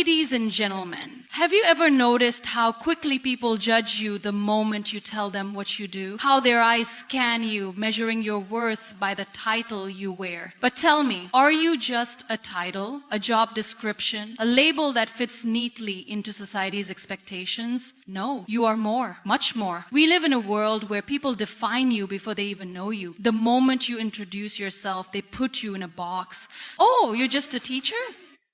Ladies and gentlemen, have you ever noticed how quickly people judge you the moment you tell them what you do? How their eyes scan you, measuring your worth by the title you wear? But tell me, are you just a title, a job description, a label that fits neatly into society's expectations? No, you are more, much more. We live in a world where people define you before they even know you. The moment you introduce yourself, they put you in a box. Oh, you're just a teacher?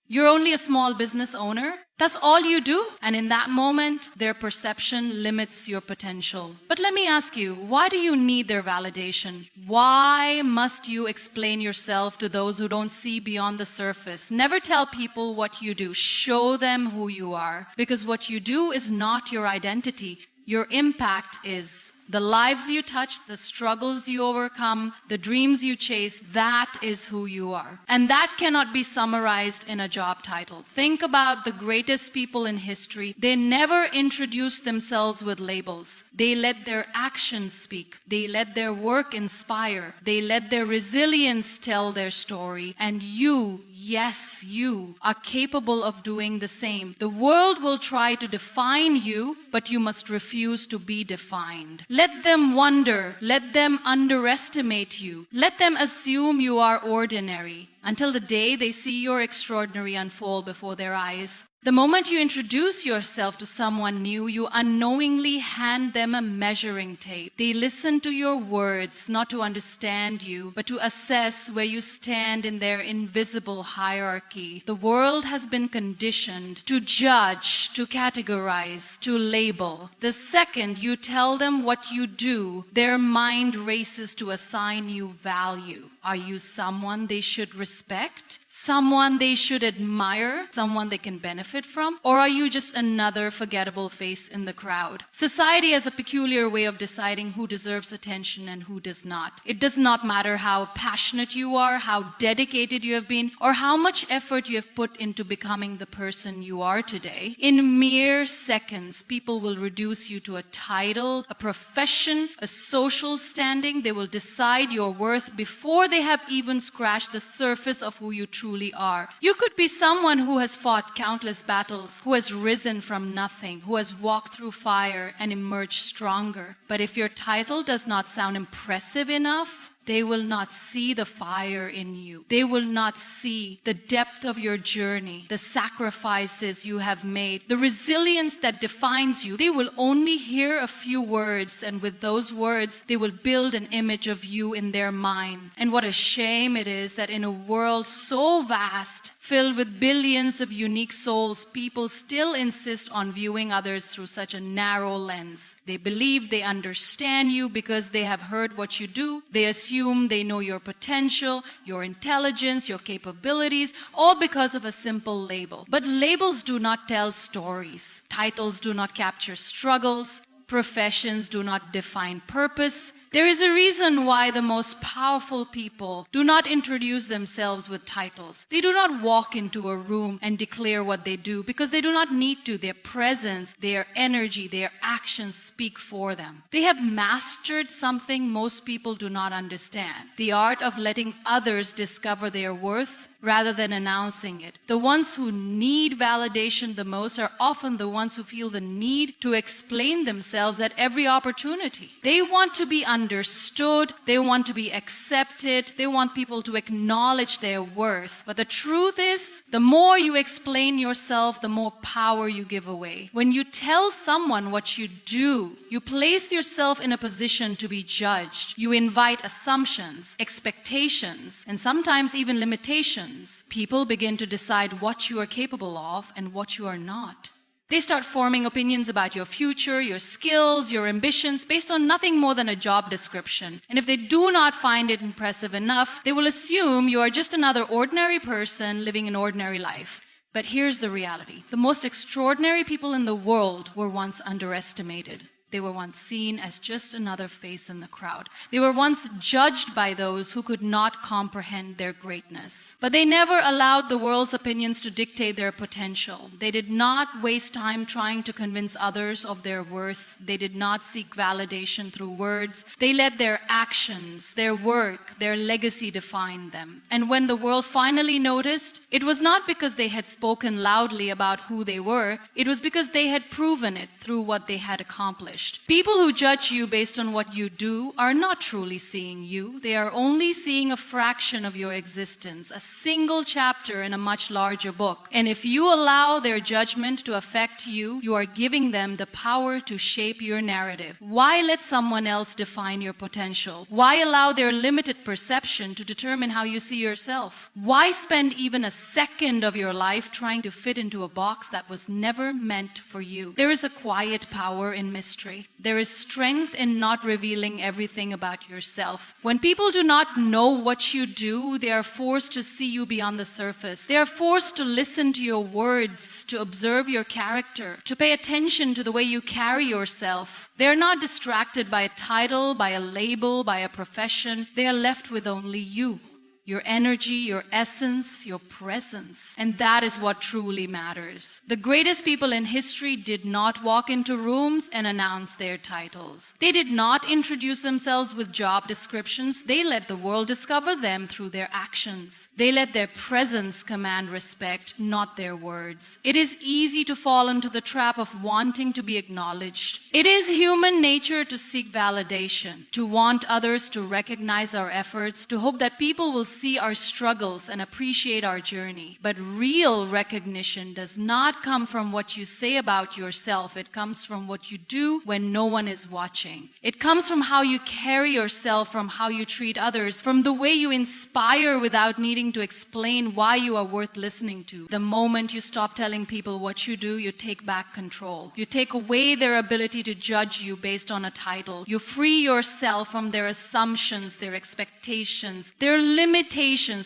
You're only a small business owner? That's all you do? And in that moment, their perception limits your potential. But let me ask you, why do you need their validation? Why must you explain yourself to those who don't see beyond the surface? Never tell people what you do. Show them who you are. Because what you do is not your identity. Your impact is. The lives you touch, the struggles you overcome, the dreams you chase, that is who you are. And that cannot be summarized in a job title. Think about the greatest people in history. They never introduced themselves with labels. They let their actions speak. They let their work inspire. They let their resilience tell their story. And you, yes, you are capable of doing the same. The world will try to define you, but you must refuse to be defined. Let them wonder. Let them underestimate you. Let them assume you are ordinary until the day they see your extraordinary unfold before their eyes. The moment you introduce yourself to someone new, you unknowingly hand them a measuring tape. They listen to your words, not to understand you, but to assess where you stand in their invisible hierarchy. The world has been conditioned to judge, to categorize, to label. The second you tell them what you do, their mind races to assign you value. Are you someone they should respect? Someone they should admire? Someone they can benefit from? Or are you just another forgettable face in the crowd? Society has a peculiar way of deciding who deserves attention and who does not. It does not matter how passionate you are, how dedicated you have been, or how much effort you have put into becoming the person you are today. In mere seconds, people will reduce you to a title, a profession, a social standing. They will decide your worth before they have even scratched the surface of who you truly are. You could be someone who has fought countless battles, who has risen from nothing, who has walked through fire and emerged stronger. But if your title does not sound impressive enough, they will not see the fire in you. They will not see the depth of your journey, the sacrifices you have made, the resilience that defines you. They will only hear a few words, and with those words, they will build an image of you in their minds. And what a shame it is that in a world so vast, filled with billions of unique souls, people still insist on viewing others through such a narrow lens. They believe they understand you because they have heard what you do. They assume they know your potential, your intelligence, your capabilities, all because of a simple label. But labels do not tell stories. Titles do not capture struggles. Professions do not define purpose. There is a reason why the most powerful people do not introduce themselves with titles. They do not walk into a room and declare what they do because they do not need to. Their presence, their energy, their actions speak for them. They have mastered something most people do not understand: the art of letting others discover their worth rather than announcing it. The ones who need validation the most are often the ones who feel the need to explain themselves at every opportunity. They want to be understood, they want to be accepted, they want people to acknowledge their worth. But the truth is, the more you explain yourself, the more power you give away. When you tell someone what you do, you place yourself in a position to be judged. You invite assumptions, expectations, and sometimes even limitations. People begin to decide what you are capable of and what you are not. They start forming opinions about your future, your skills, your ambitions based on nothing more than a job description. And if they do not find it impressive enough, they will assume you are just another ordinary person living an ordinary life. But here's the reality. The most extraordinary people in the world were once underestimated. They were once seen as just another face in the crowd. They were once judged by those who could not comprehend their greatness. But they never allowed the world's opinions to dictate their potential. They did not waste time trying to convince others of their worth. They did not seek validation through words. They let their actions, their work, their legacy define them. And when the world finally noticed, it was not because they had spoken loudly about who they were. It was because they had proven it through what they had accomplished. People who judge you based on what you do are not truly seeing you. They are only seeing a fraction of your existence, a single chapter in a much larger book. And if you allow their judgment to affect you, you are giving them the power to shape your narrative. Why let someone else define your potential? Why allow their limited perception to determine how you see yourself? Why spend even a second of your life trying to fit into a box that was never meant for you? There is a quiet power in mystery. There is strength in not revealing everything about yourself. When people do not know what you do, they are forced to see you beyond the surface. They are forced to listen to your words, to observe your character, to pay attention to the way you carry yourself. They are not distracted by a title, by a label, by a profession. They are left with only you. Your energy, your essence, your presence. And that is what truly matters. The greatest people in history did not walk into rooms and announce their titles. They did not introduce themselves with job descriptions. They let the world discover them through their actions. They let their presence command respect, not their words. It is easy to fall into the trap of wanting to be acknowledged. It is human nature to seek validation, to want others to recognize our efforts, to hope that people will see our struggles and appreciate our journey. But real recognition does not come from what you say about yourself. It comes from what you do when no one is watching. It comes from how you carry yourself, from how you treat others, from the way you inspire without needing to explain why you are worth listening to. The moment you stop telling people what you do, you take back control. You take away their ability to judge you based on a title. You free yourself from their assumptions, their expectations, their limitations.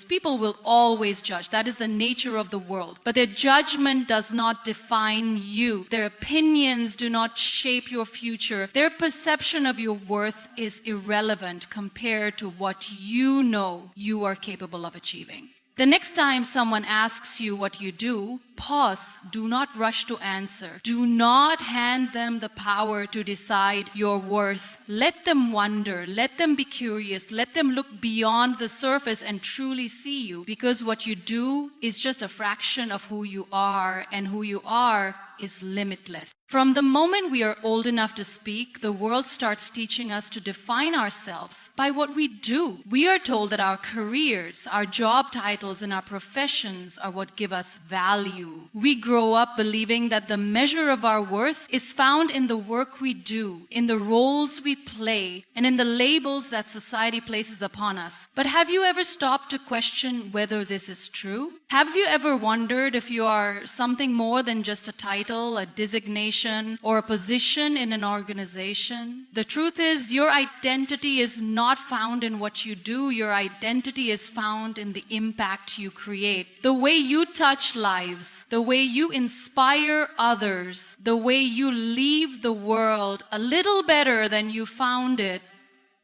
People will always judge. That is the nature of the world. But their judgment does not define you. Their opinions do not shape your future. Their perception of your worth is irrelevant compared to what you know you are capable of achieving. The next time someone asks you what you do, pause. Do not rush to answer. Do not hand them the power to decide your worth. Let them wonder. Let them be curious. Let them look beyond the surface and truly see you, because what you do is just a fraction of who you are, and who you are is limitless. From the moment we are old enough to speak, the world starts teaching us to define ourselves by what we do. We are told that our careers, our job titles, and our professions are what give us value. We grow up believing that the measure of our worth is found in the work we do, in the roles we play, and in the labels that society places upon us. But have you ever stopped to question whether this is true? Have you ever wondered if you are something more than just a title, a designation, or a position in an organization? The truth is, your identity is not found in what you do. Your identity is found in the impact you create. The way you touch lives, the way you inspire others, the way you leave the world a little better than you found it.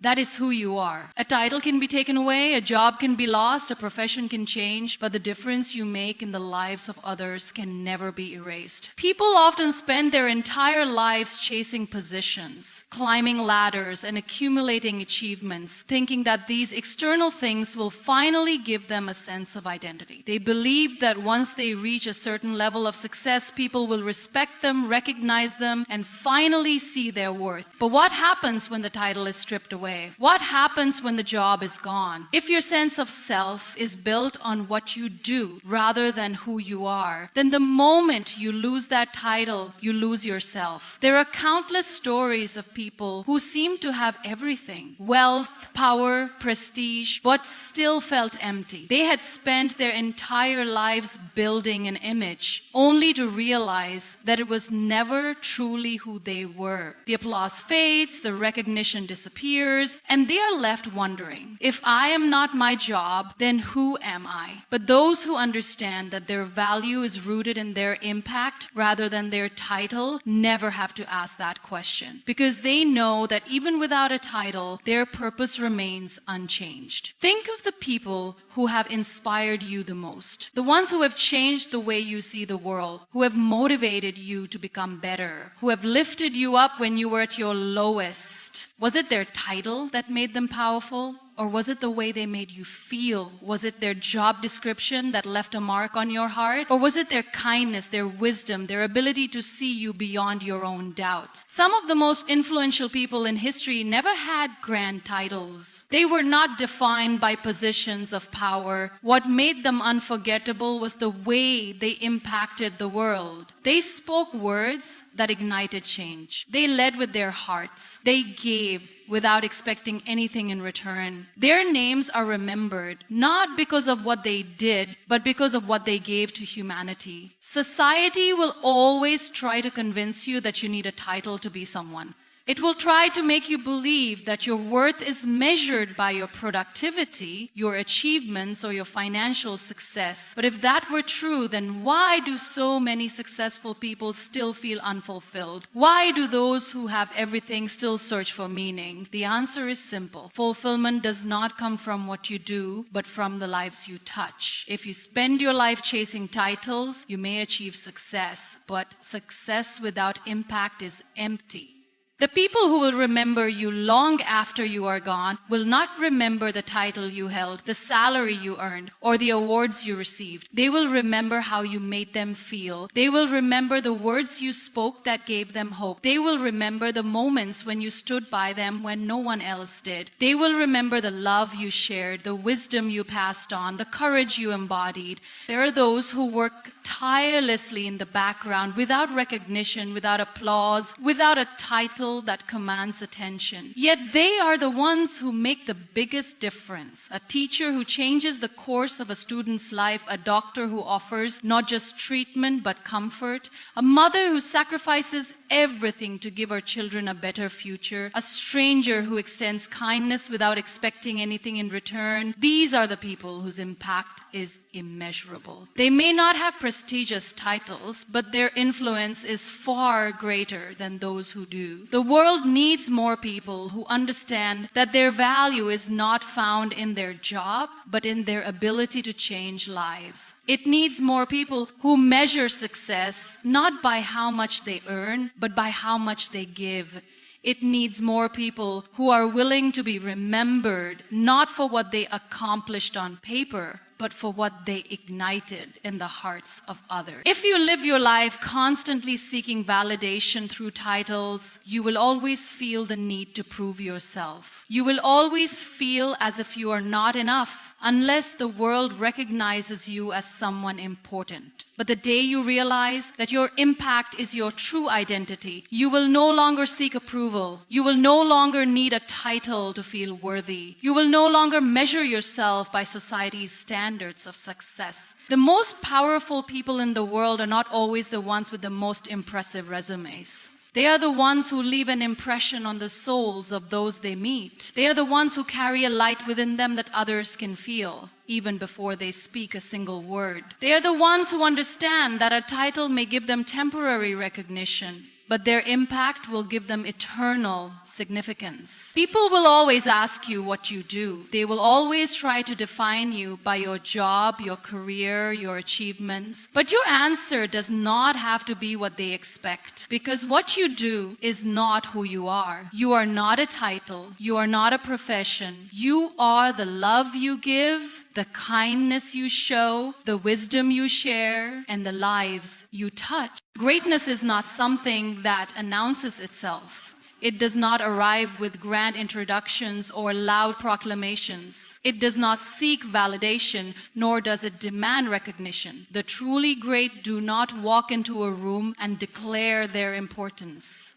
That is who you are. A title can be taken away, a job can be lost, a profession can change, but the difference you make in the lives of others can never be erased. People often spend their entire lives chasing positions, climbing ladders, and accumulating achievements, thinking that these external things will finally give them a sense of identity. They believe that once they reach a certain level of success, people will respect them, recognize them, and finally see their worth. But what happens when the title is stripped away? What happens when the job is gone? If your sense of self is built on what you do rather than who you are, then the moment you lose that title, you lose yourself. There are countless stories of people who seem to have everything: wealth, power, prestige, but still felt empty. They had spent their entire lives building an image, only to realize that it was never truly who they were. The applause fades, the recognition disappears, careers, and they are left wondering, if I am not my job, then who am I? But those who understand that their value is rooted in their impact rather than their title never have to ask that question, because they know that even without a title, their purpose remains unchanged. Think of the people who have inspired you the most, the ones who have changed the way you see the world, who have motivated you to become better, who have lifted you up when you were at your lowest. Was it their title that made them powerful? Or was it the way they made you feel? Was it their job description that left a mark on your heart? Or was it their kindness, their wisdom, their ability to see you beyond your own doubts? Some of the most influential people in history never had grand titles. They were not defined by positions of power. What made them unforgettable was the way they impacted the world. They spoke words that ignited change. They led with their hearts. They gave without expecting anything in return. Their names are remembered not because of what they did, but because of what they gave to humanity. Society will always try to convince you that you need a title to be someone. It will try to make you believe that your worth is measured by your productivity, your achievements, or your financial success. But if that were true, then why do so many successful people still feel unfulfilled? Why do those who have everything still search for meaning? The answer is simple. Fulfillment does not come from what you do, but from the lives you touch. If you spend your life chasing titles, you may achieve success, but success without impact is empty. The people who will remember you long after you are gone will not remember the title you held, the salary you earned, or the awards you received. They will remember how you made them feel. They will remember the words you spoke that gave them hope. They will remember the moments when you stood by them when no one else did. They will remember the love you shared, the wisdom you passed on, the courage you embodied. There are those who work tirelessly in the background without recognition, without applause, without a title that commands attention. Yet they are the ones who make the biggest difference. A teacher who changes the course of a student's life, a doctor who offers not just treatment but comfort, a mother who sacrifices everything to give her children a better future, a stranger who extends kindness without expecting anything in return. These are the people whose impact is immeasurable. They may not have prestigious titles, but their influence is far greater than those who do. The world needs more people who understand that their value is not found in their job, but in their ability to change lives. It needs more people who measure success not by how much they earn, but by how much they give. It needs more people who are willing to be remembered not for what they accomplished on paper, but for what they ignited in the hearts of others. If you live your life constantly seeking validation through titles, you will always feel the need to prove yourself. You will always feel as if you are not enough unless the world recognizes you as someone important. But the day you realize that your impact is your true identity, you will no longer seek approval. You will no longer need a title to feel worthy. You will no longer measure yourself by society's standards of success. The most powerful people in the world are not always the ones with the most impressive resumes. They are the ones who leave an impression on the souls of those they meet. They are the ones who carry a light within them that others can feel, even before they speak a single word. They are the ones who understand that a title may give them temporary recognition, but their impact will give them eternal significance. People will always ask you what you do. They will always try to define you by your job, your career, your achievements. But your answer does not have to be what they expect, because what you do is not who you are. You are not a title. You are not a profession. You are the love you give, the kindness you show, the wisdom you share, and the lives you touch. Greatness is not something that announces itself. It does not arrive with grand introductions or loud proclamations. It does not seek validation, nor does it demand recognition. The truly great do not walk into a room and declare their importance.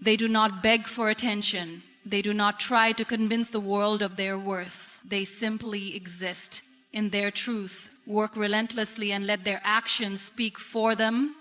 They do not beg for attention. They do not try to convince the world of their worth. They simply exist in their truth, work relentlessly, and let their actions speak for them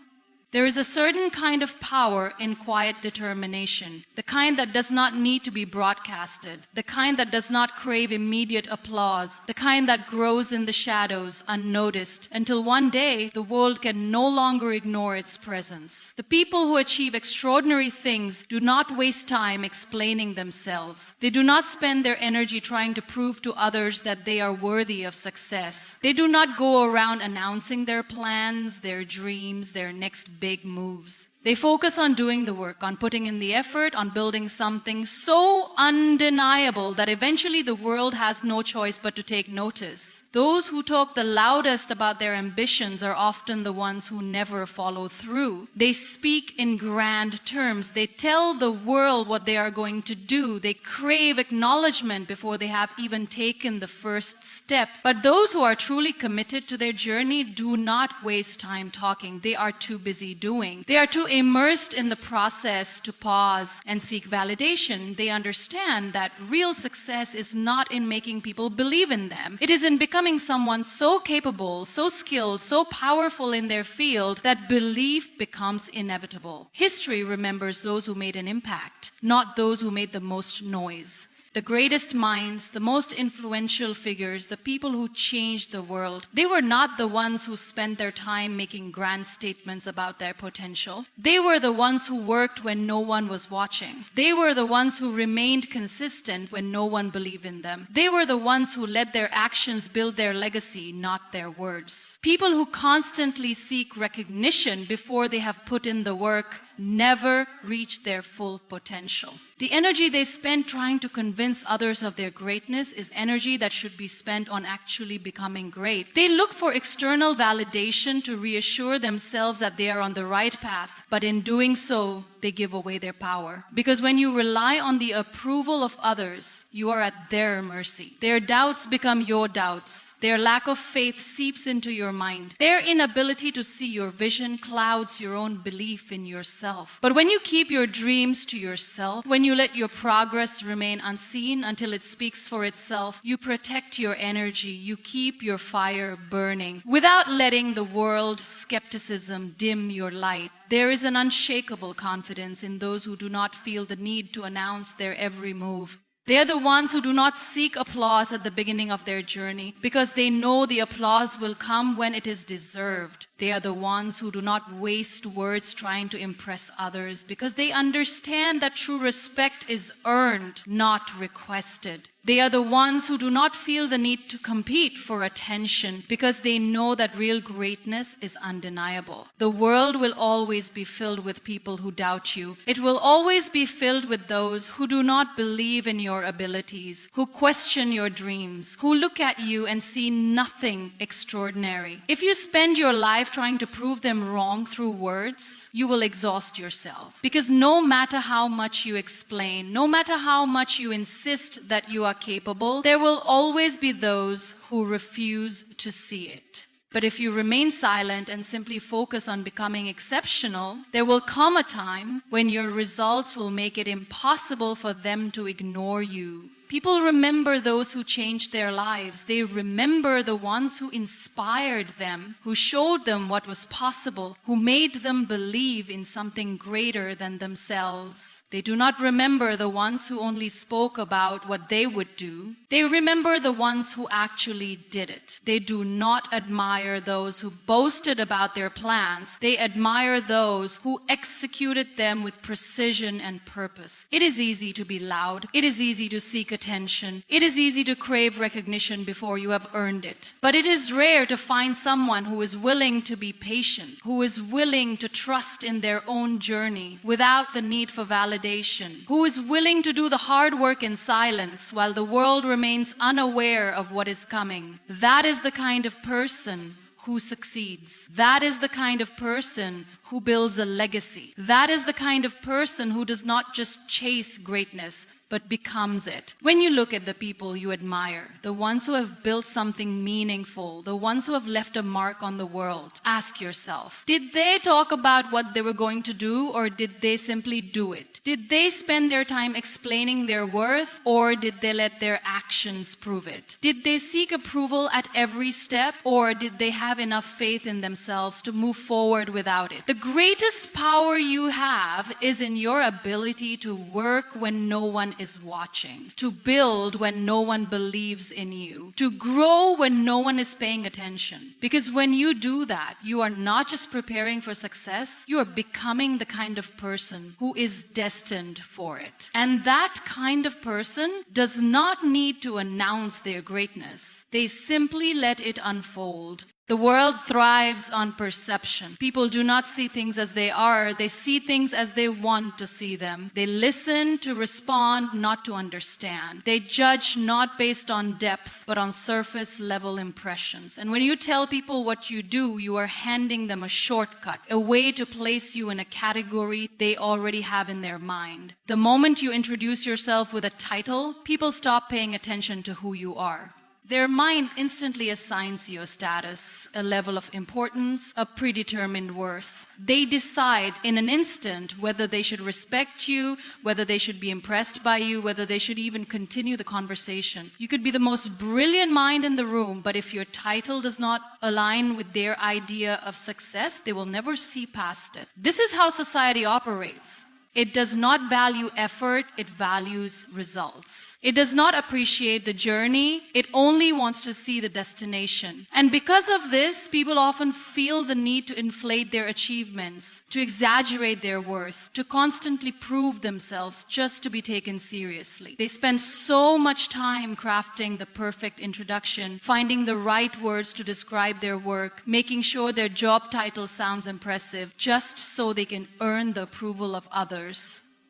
There is a certain kind of power in quiet determination, the kind that does not need to be broadcasted, the kind that does not crave immediate applause, the kind that grows in the shadows, unnoticed, until one day the world can no longer ignore its presence. The people who achieve extraordinary things do not waste time explaining themselves. They do not spend their energy trying to prove to others that they are worthy of success. They do not go around announcing their plans, their dreams, their next big moves. They focus on doing the work, on putting in the effort, on building something so undeniable that eventually the world has no choice but to take notice. Those who talk the loudest about their ambitions are often the ones who never follow through. They speak in grand terms. They tell the world what they are going to do. They crave acknowledgement before they have even taken the first step. But those who are truly committed to their journey do not waste time talking. They are too busy doing. They are too immersed in the process to pause and seek validation. They understand that real success is not in making people believe in them. It is in becoming someone so capable, so skilled, so powerful in their field that belief becomes inevitable. History remembers those who made an impact, not those who made the most noise. The greatest minds, the most influential figures, the people who changed the world, they were not the ones who spent their time making grand statements about their potential. They were the ones who worked when no one was watching. They were the ones who remained consistent when no one believed in them. They were the ones who let their actions build their legacy, not their words. People who constantly seek recognition before they have put in the work never reach their full potential. The energy they spend trying to convince others of their greatness is energy that should be spent on actually becoming great. They look for external validation to reassure themselves that they are on the right path, but in doing so, they give away their power. Because when you rely on the approval of others, you are at their mercy. Their doubts become your doubts. Their lack of faith seeps into your mind. Their inability to see your vision clouds your own belief in yourself. But when you keep your dreams to yourself, when you let your progress remain unseen until it speaks for itself, you protect your energy, you keep your fire burning without letting the world's skepticism dim your light. There is an unshakable confidence in those who do not feel the need to announce their every move. They are the ones who do not seek applause at the beginning of their journey because they know the applause will come when it is deserved. They are the ones who do not waste words trying to impress others because they understand that true respect is earned, not requested. They are the ones who do not feel the need to compete for attention because they know that real greatness is undeniable. The world will always be filled with people who doubt you. It will always be filled with those who do not believe in your abilities, who question your dreams, who look at you and see nothing extraordinary. If you spend your life trying to prove them wrong through words, you will exhaust yourself. Because no matter how much you explain, no matter how much you insist that you are capable, there will always be those who refuse to see it. But if you remain silent and simply focus on becoming exceptional, there will come a time when your results will make it impossible for them to ignore you. People remember those who changed their lives. They remember the ones who inspired them, who showed them what was possible, who made them believe in something greater than themselves. They do not remember the ones who only spoke about what they would do. They remember the ones who actually did it. They do not admire those who boasted about their plans. They admire those who executed them with precision and purpose. It is easy to be loud. It is easy to seek attention. It is easy to crave recognition before you have earned it. But it is rare to find someone who is willing to be patient, who is willing to trust in their own journey without the need for validation, who is willing to do the hard work in silence while the world remains unaware of what is coming. That is the kind of person who succeeds. That is the kind of person who builds a legacy. That is the kind of person who does not just chase greatness, but becomes it. When you look at the people you admire, the ones who have built something meaningful, the ones who have left a mark on the world, ask yourself, did they talk about what they were going to do, or did they simply do it? Did they spend their time explaining their worth, or did they let their actions prove it? Did they seek approval at every step, or did they have enough faith in themselves to move forward without it? The greatest power you have is in your ability to work when no one is watching, to build when no one believes in you, to grow when no one is paying attention. Because when you do that, you are not just preparing for success, you are becoming the kind of person who is destined for it. And that kind of person does not need to announce their greatness. They simply let it unfold. The world thrives on perception. People do not see things as they are. They see things as they want to see them. They listen to respond, not to understand. They judge not based on depth, but on surface level impressions. And when you tell people what you do, you are handing them a shortcut, a way to place you in a category they already have in their mind. The moment you introduce yourself with a title, people stop paying attention to who you are. Their mind instantly assigns you a status, a level of importance, a predetermined worth. They decide in an instant whether they should respect you, whether they should be impressed by you, whether they should even continue the conversation. You could be the most brilliant mind in the room, but if your title does not align with their idea of success, they will never see past it. This is how society operates. It does not value effort, it values results. It does not appreciate the journey, it only wants to see the destination. And because of this, people often feel the need to inflate their achievements, to exaggerate their worth, to constantly prove themselves just to be taken seriously. They spend so much time crafting the perfect introduction, finding the right words to describe their work, making sure their job title sounds impressive, just so they can earn the approval of others.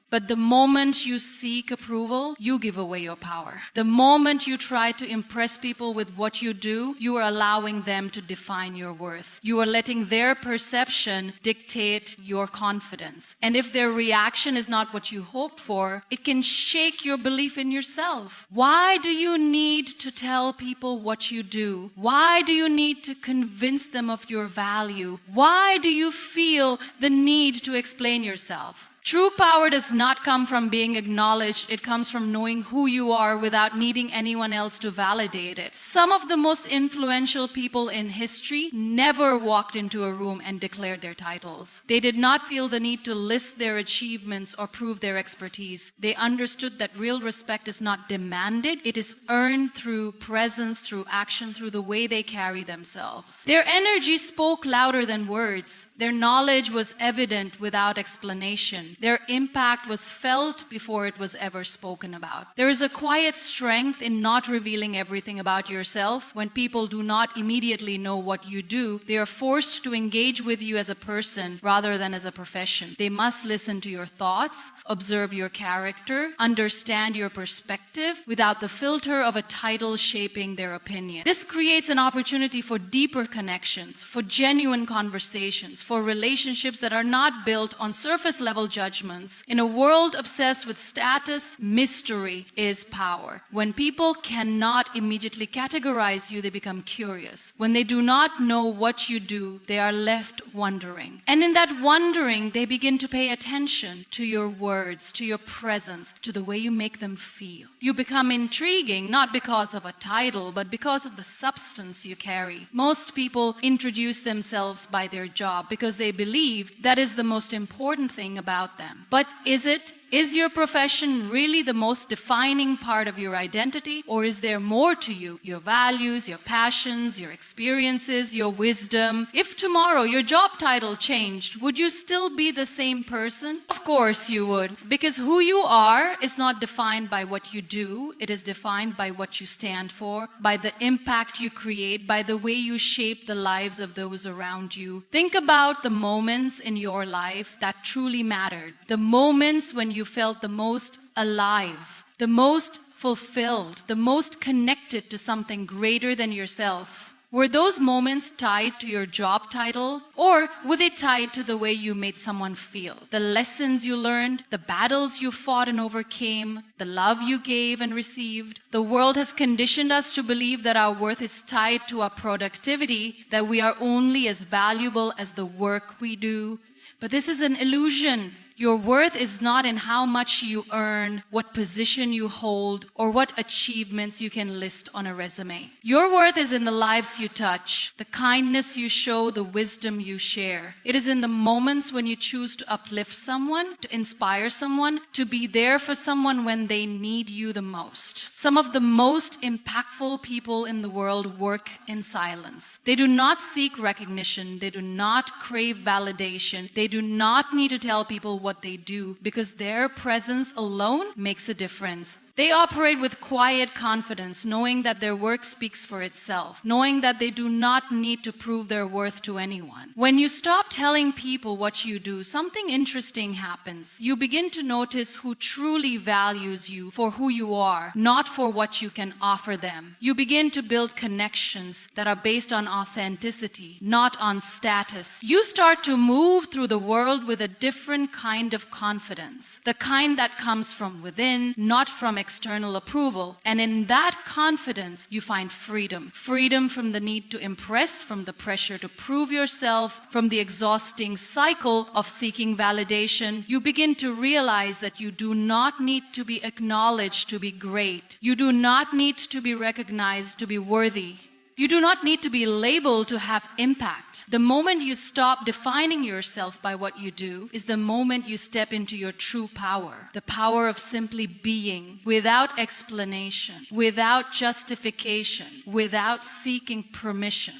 But the moment you seek approval, you give away your power. The moment you try to impress people with what you do, you are allowing them to define your worth. You are letting their perception dictate your confidence. And if their reaction is not what you hoped for, it can shake your belief in yourself. Why do you need to tell people what you do? Why do you need to convince them of your value? Why do you feel the need to explain yourself? True power does not come from being acknowledged. It comes from knowing who you are without needing anyone else to validate it. Some of the most influential people in history never walked into a room and declared their titles. They did not feel the need to list their achievements or prove their expertise. They understood that real respect is not demanded. It is earned through presence, through action, through the way they carry themselves. Their energy spoke louder than words. Their knowledge was evident without explanation. Their impact was felt before it was ever spoken about. There is a quiet strength in not revealing everything about yourself. When people do not immediately know what you do, they are forced to engage with you as a person rather than as a profession. They must listen to your thoughts, observe your character, understand your perspective without the filter of a title shaping their opinion. This creates an opportunity for deeper connections, for genuine conversations, for relationships that are not built on surface level judgments. In a world obsessed with status, mystery is power. When people cannot immediately categorize you, they become curious. When they do not know what you do, they are left wondering. And in that wondering, they begin to pay attention to your words, to your presence, to the way you make them feel. You become intriguing, not because of a title, but because of the substance you carry. Most people introduce themselves by their job because they believe that is the most important thing about them. But is it? Is your profession really the most defining part of your identity? Or is there more to you? Your values, your passions, your experiences, your wisdom. If tomorrow your job title changed, would you still be the same person? Of course you would. Because who you are is not defined by what you do. It is defined by what you stand for, by the impact you create, by the way you shape the lives of those around you. Think about the moments in your life that truly mattered. The moments when you felt the most alive, the most fulfilled, the most connected to something greater than yourself. Were those moments tied to your job title, or were they tied to the way you made someone feel? The lessons you learned, the battles you fought and overcame, the love you gave and received. The world has conditioned us to believe that our worth is tied to our productivity, that we are only as valuable as the work we do. But this is an illusion. Your worth is not in how much you earn, what position you hold, or what achievements you can list on a resume. Your worth is in the lives you touch, the kindness you show, the wisdom you share. It is in the moments when you choose to uplift someone, to inspire someone, to be there for someone when they need you the most. Some of the most impactful people in the world work in silence. They do not seek recognition. They do not crave validation. They do not need to tell people what they do, because their presence alone makes a difference. They operate with quiet confidence, knowing that their work speaks for itself, knowing that they do not need to prove their worth to anyone. When you stop telling people what you do, something interesting happens. You begin to notice who truly values you for who you are, not for what you can offer them. You begin to build connections that are based on authenticity, not on status. You start to move through the world with a different kind of confidence, the kind that comes from within, not from external approval. And in that confidence, you find freedom. Freedom from the need to impress, from the pressure to prove yourself, from the exhausting cycle of seeking validation. You begin to realize that you do not need to be acknowledged to be great. You do not need to be recognized to be worthy. You do not need to be labeled to have impact. The moment you stop defining yourself by what you do is the moment you step into your true power, the power of simply being, without explanation, without justification, without seeking permission.